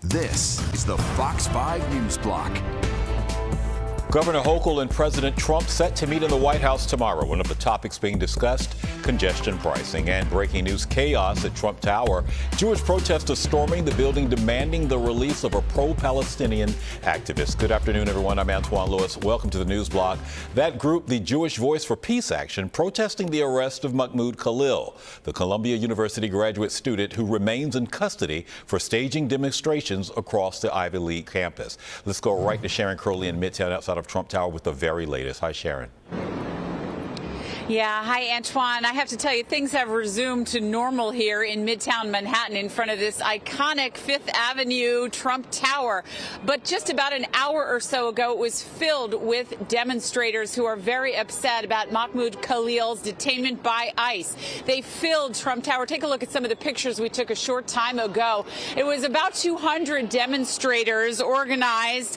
This is the Fox 5 News Block. Governor Hochul and President Trump set to meet in the White House tomorrow. One of the topics being discussed, congestion pricing. And breaking news, chaos at Trump Tower. Jewish protesters storming the building demanding the release of a pro-Palestinian activist. Good afternoon, everyone. I'm Antoine Lewis. Welcome to the News Block. That group, the Jewish Voice for Peace Action, protesting the arrest of Mahmoud Khalil, the Columbia University graduate student who remains in custody for staging demonstrations across the Ivy League campus. Let's go right to Sharon Crowley in Midtown outside of Trump Tower with the very latest. Hi, Sharon. Yeah, hi, Antoine. I have to tell you, things have resumed to normal here in Midtown Manhattan in front of this iconic Fifth Avenue Trump Tower. But just about an hour or so ago, it was filled with demonstrators who are very upset about Mahmoud Khalil's detainment by ICE. They filled Trump Tower. Take a look at some of the pictures we took a short time ago. It was about 200 demonstrators organized.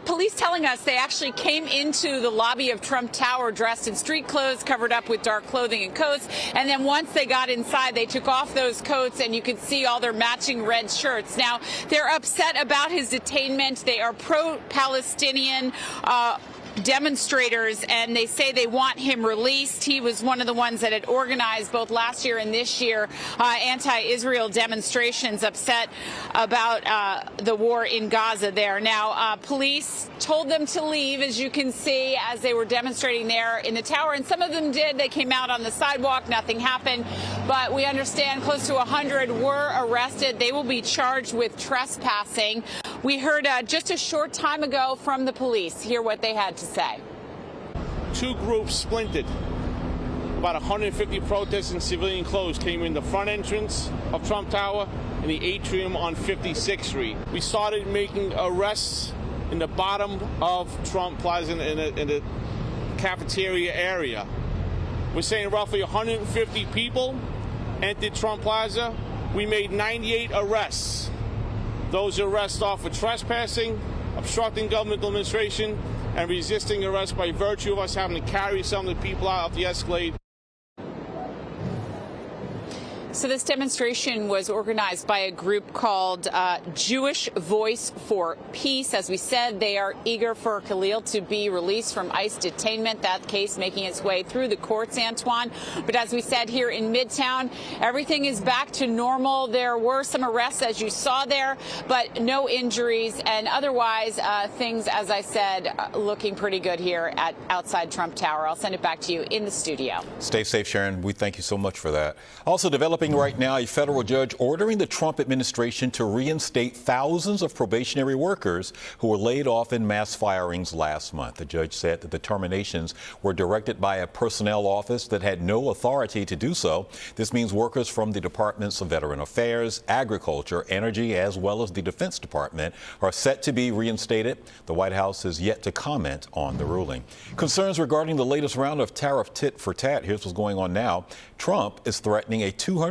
Police telling us they actually came into the lobby of Trump Tower dressed in street clothes, covered up with dark clothing and coats, and then once they got inside, they took off those coats and you could see all their matching red shirts. Now, they're upset about his detainment. They are pro-Palestinian demonstrators, and they say they want him released. He was one of the ones that had organized both last year and this year anti-Israel demonstrations, upset about the war in Gaza there. Now, police told them to leave, as you can see, as they were demonstrating there in the tower, and some of them did. They came out on the sidewalk. Nothing happened, but we understand close to 100 were arrested. They will be charged with trespassing. We heard just a short time ago from the police. Hear what they had to say. Two groups splintered. About 150 protesters in civilian clothes came in the front entrance of Trump Tower and the atrium on 56th Street. We started making arrests in the bottom of Trump Plaza in the cafeteria area. We're saying roughly 150 people entered Trump Plaza. We made 98 arrests. Those arrests are for trespassing, obstructing governmental administration, and resisting arrest by virtue of us having to carry some of the people out of the Escalade. So this demonstration was organized by a group called Jewish Voice for Peace. As we said, they are eager for Khalil to be released from ICE detainment, that case making its way through the courts, Antoine. But as we said, here in Midtown, everything is back to normal. There were some arrests, as you saw there, but no injuries. And otherwise, things, as I said, looking pretty good here at outside Trump Tower. I'll send it back to you in the studio. Stay safe, Sharon. We thank you so much for that. Also developing right now, a federal judge ordering the Trump administration to reinstate thousands of probationary workers who were laid off in mass firings last month. The judge said that the terminations were directed by a personnel office that had no authority to do so. This means workers from the Departments of Veteran Affairs, Agriculture, Energy, as well as the Defense Department are set to be reinstated. The White House is yet to comment on the ruling. Concerns regarding the latest round of tariff tit for tat. Here's what's going on now. Trump is threatening a 200%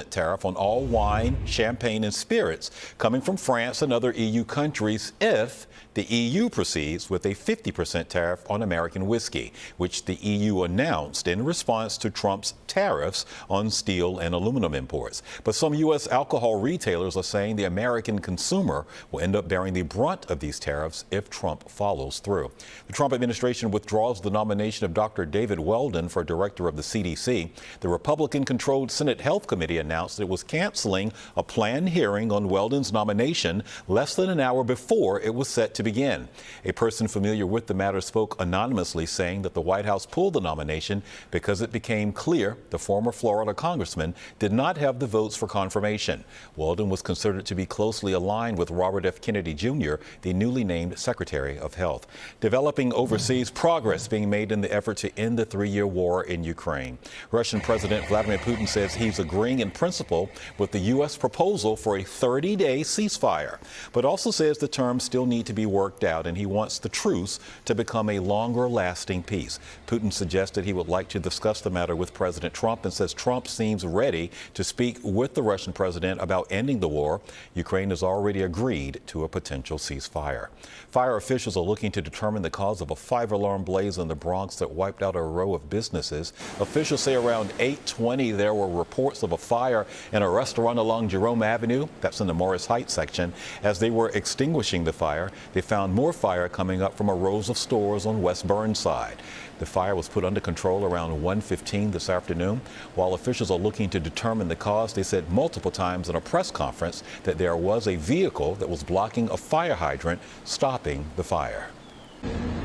tariff on all wine, champagne, and spirits coming from France and other EU countries if the EU proceeds with a 50% tariff on American whiskey, which the EU announced in response to Trump's tariffs on steel and aluminum imports. But some U.S. alcohol retailers are saying the American consumer will end up bearing the brunt of these tariffs if Trump follows through. The Trump administration withdraws the nomination of Dr. David Weldon for director of the CDC. The Republican-controlled Senate Health Committee announced it was canceling a planned hearing on Weldon's nomination less than an hour before it was set to begin. A person familiar with the matter spoke anonymously, saying that the White House pulled the nomination because it became clear the former Florida congressman did not have the votes for confirmation. Weldon was considered to be closely aligned with Robert F. Kennedy Jr., the newly named Secretary of Health. Developing overseas, progress being made in the effort to end the three-year war in Ukraine. Russian President Vladimir Putin says he's agreeing in principle with the U.S. proposal for a 30-day ceasefire, but also says the terms still need to be worked out, and he wants the truce to become a longer-lasting peace. Putin suggested he would like to discuss the matter with President Trump and says Trump seems ready to speak with the Russian president about ending the war. Ukraine has already agreed to a potential ceasefire. Fire officials are looking to determine the cause of a 5-alarm blaze in the Bronx that wiped out a row of businesses. Officials say around 8:20 there were reports of of a fire in a restaurant along Jerome Avenue, that's in the Morris Heights section. As they were extinguishing the fire, they found more fire coming up from a rows of stores on West Burnside. The fire was put under control around 1:15 this afternoon. While officials are looking to determine the cause, they said multiple times in a press conference that there was a vehicle that was blocking a fire hydrant, stopping the fire.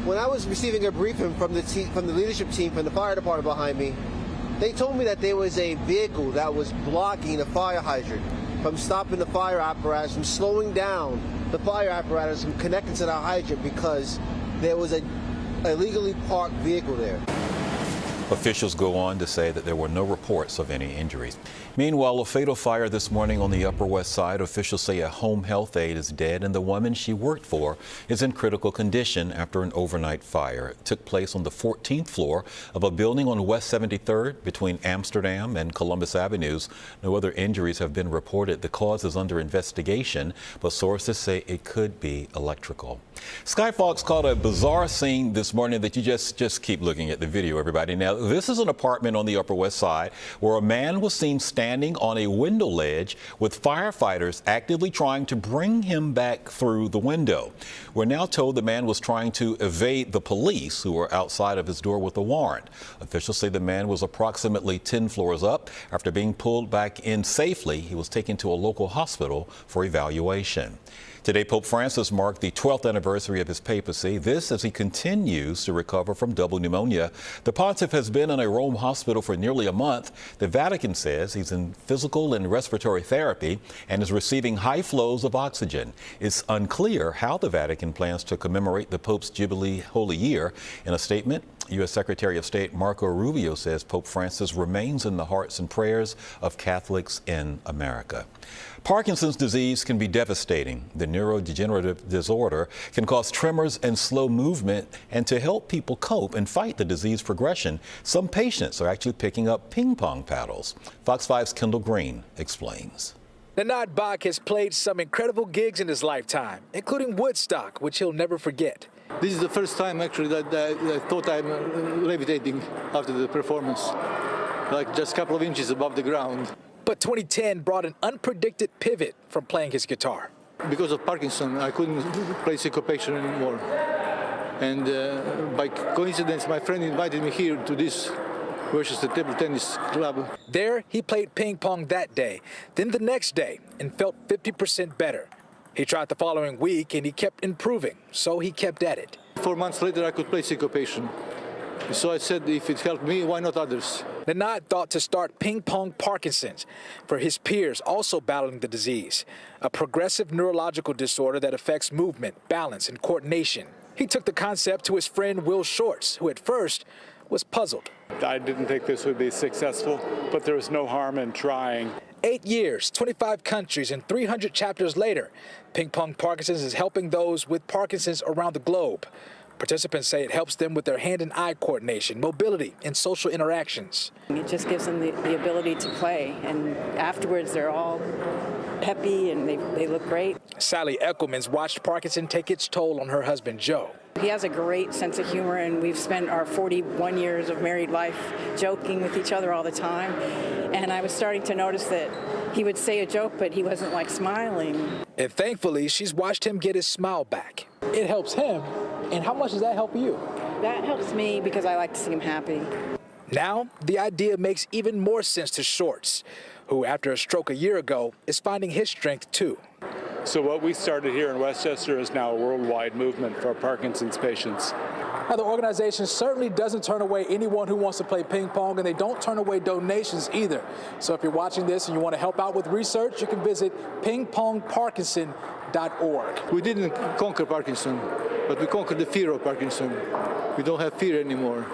When I was receiving a briefing from the leadership team from the fire department behind me, they told me that there was a vehicle that was blocking the fire hydrant from stopping the fire apparatus, from slowing down the fire apparatus from connecting to the hydrant because there was a illegally parked vehicle there. Officials go on to say that there were no reports of any injuries. Meanwhile, a fatal fire this morning on the Upper West Side. Officials say a home health aide is dead and the woman she worked for is in critical condition after an overnight fire. It took place on the 14th floor of a building on West 73rd between Amsterdam and Columbus Avenues. No other injuries have been reported. The cause is under investigation, but sources say it could be electrical. Sky Fox caught a bizarre scene this morning that you just keep looking at the video, everybody. Now, this is an apartment on the Upper West Side where a man was seen standing on a window ledge with firefighters actively trying to bring him back through the window. We're now told the man was trying to evade the police who were outside of his door with a warrant. Officials say the man was approximately 10 floors up. After being pulled back in safely, he was taken to a local hospital for evaluation. Today, Pope Francis marked the 12th anniversary of his papacy. This as he continues to recover from double pneumonia. The pontiff has been in a Rome hospital for nearly a month. The Vatican says he's in physical and respiratory therapy and is receiving high flows of oxygen. It's unclear how the Vatican plans to commemorate the Pope's Jubilee Holy Year. In a statement, U.S. Secretary of State Marco Rubio says Pope Francis remains in the hearts and prayers of Catholics in America. Parkinson's disease can be devastating. The neurodegenerative disorder can cause tremors and slow movement, and to help people cope and fight the disease progression, some patients are actually picking up ping pong paddles. Fox 5's Kendall Green explains. Nanad Bach has played some incredible gigs in his lifetime, including Woodstock, which he'll never forget. This is the first time actually that I thought I'm levitating after the performance, like just a couple of inches above the ground. But 2010 brought an unpredicted pivot from playing his guitar. Because of Parkinson, I couldn't play syncopation anymore. And by coincidence, my friend invited me here to this Worcester Table Tennis Club. There, he played ping pong that day, then the next day, and felt 50% better. He tried the following week, and he kept improving, so he kept at it. 4 months later, I could play syncopation. So I said, if it helped me, why not others? Nanad thought to start Ping Pong Parkinson's for his peers also battling the disease, a progressive neurological disorder that affects movement, balance, and coordination. He took the concept to his friend Will Shorts, who at first was puzzled. I didn't think this would be successful, but there was no harm in trying. 8 years, 25 countries, and 300 chapters later, Ping Pong Parkinson's is helping those with Parkinson's around the globe. Participants say it helps them with their hand and eye coordination, mobility, and social interactions. It just gives them the ability to play, and afterwards they're all peppy and they look great. Sally Eckelman's watched Parkinson take its toll on her husband, Joe. He has a great sense of humor, and we've spent our 41 years of married life joking with each other all the time. And I was starting to notice that he would say a joke, but he wasn't like smiling. And thankfully, she's watched him get his smile back. It helps him. And how much does that help you? That helps me because I like to see him happy. Now, the idea makes even more sense to Shorts, who, after a stroke a year ago, is finding his strength too. So what we started here in Westchester is now a worldwide movement for Parkinson's patients. Now, the organization certainly doesn't turn away anyone who wants to play ping pong, and they don't turn away donations either. So if you're watching this and you want to help out with research, you can visit pingpongparkinson.org. We didn't conquer Parkinson, but we conquered the fear of Parkinson. We don't have fear anymore.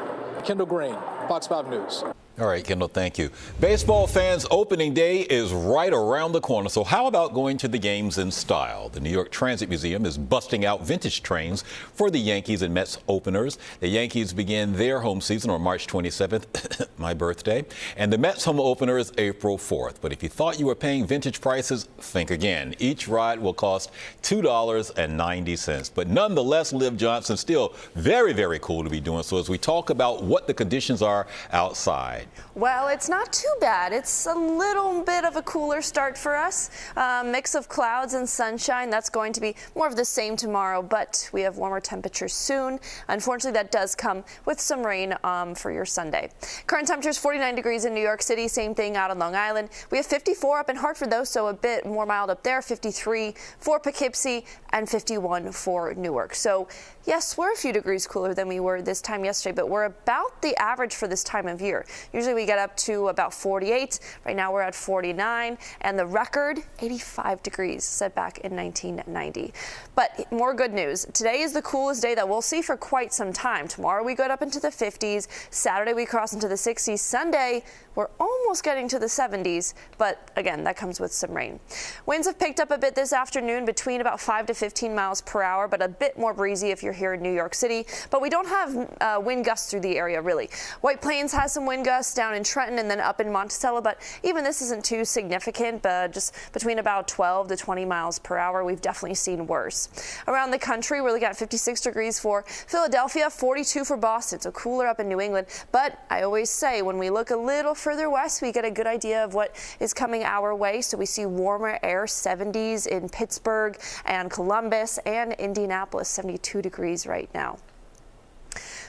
Kendall Green, Fox 5 News. All right, Kendall, thank you. Baseball fans, opening day is right around the corner. So how about going to the games in style? The New York Transit Museum is busting out vintage trains for the Yankees and Mets openers. The Yankees begin their home season on March 27th, my birthday, and the Mets home opener is April 4th. But if you thought you were paying vintage prices, think again. Each ride will cost $2.90. But nonetheless, Liv Johnson, still very, very cool to be doing so as we talk about what the conditions are outside. Well, it's not too bad. It's a little bit of a cooler start for us. Mix of clouds and sunshine. That's going to be more of the same tomorrow, but we have warmer temperatures soon. Unfortunately, that does come with some rain for your Sunday. Current temperatures 49 degrees in New York City. Same thing out on Long Island. We have 54 up in Hartford, though, so a bit more mild up there. 53 for Poughkeepsie and 51 for Newark. So, yes, we're a few degrees cooler than we were this time yesterday, but we're about the average for this time of year. Usually we get up to about 48. Right now we're at 49, and the record 85 degrees set back in 1990. But more good news. Today is the coolest day that we'll see for quite some time. Tomorrow we go up into the 50s. Saturday we cross into the 60s. Sunday we're almost getting to the 70s, but again, that comes with some rain. Winds have picked up a bit this afternoon, between about 5 to 15 miles per hour, but a bit more breezy if you're here in New York City. But we don't have wind gusts through the area, really. White Plains has some wind gusts down in Trenton and then up in Monticello, but even this isn't too significant, but just between about 12 to 20 miles per hour. We've definitely seen worse. Around the country, we're looking at 56 degrees for Philadelphia, 42 for Boston, so cooler up in New England. But I always say, when we look a little further west, we get a good idea of what is coming our way. So we see warmer air, 70s in Pittsburgh and Columbus and Indianapolis, 72 degrees right now.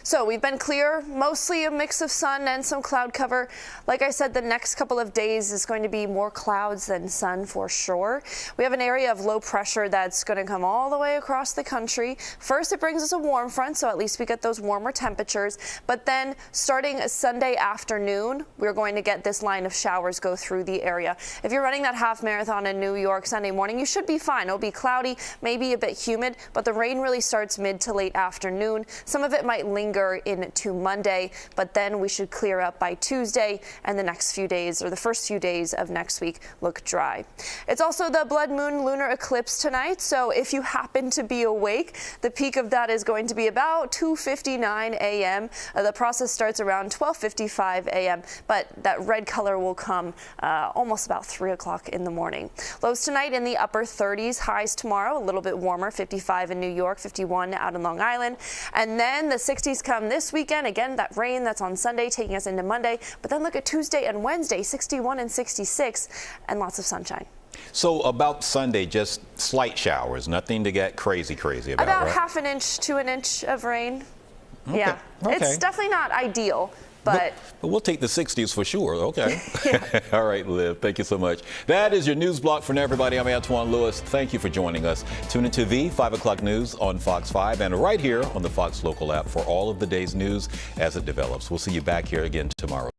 So we've been clear, mostly a mix of sun and some cloud cover. Like I said, the next couple of days is going to be more clouds than sun for sure. We have an area of low pressure that's going to come all the way across the country. First, it brings us a warm front, so at least we get those warmer temperatures. But then starting Sunday afternoon, we're going to get this line of showers go through the area. If you're running that half marathon in New York Sunday morning, you should be fine. It'll be cloudy, maybe a bit humid, but the rain really starts mid to late afternoon. Some of it might linger into Monday, but then we should clear up by Tuesday, and the next few days, or the first few days of next week, look dry. It's also the blood moon lunar eclipse tonight, so if you happen to be awake, the peak of that is going to be about 2:59 a.m. The process starts around 12:55 a.m., but that red color will come almost about 3 o'clock in the morning. Lows tonight in the upper 30s, highs tomorrow a little bit warmer, 55 in New York, 51 out in Long Island, and then the 60s come this weekend. Again, that rain that's on Sunday taking us into Monday, but then look at Tuesday and Wednesday, 61 and 66, and lots of sunshine. So about Sunday, just slight showers, nothing to get crazy about, about right? half an inch to an inch of rain. Okay. Yeah, okay. It's definitely not ideal. But we'll take the 60s for sure. Okay. Yeah. All right, Liv. Thank you so much. That is your news block for everybody. I'm Antoine Lewis. Thank you for joining us. Tune into the 5 o'clock news on Fox 5 and right here on the Fox Local app for all of the day's news as it develops. We'll see you back here again tomorrow.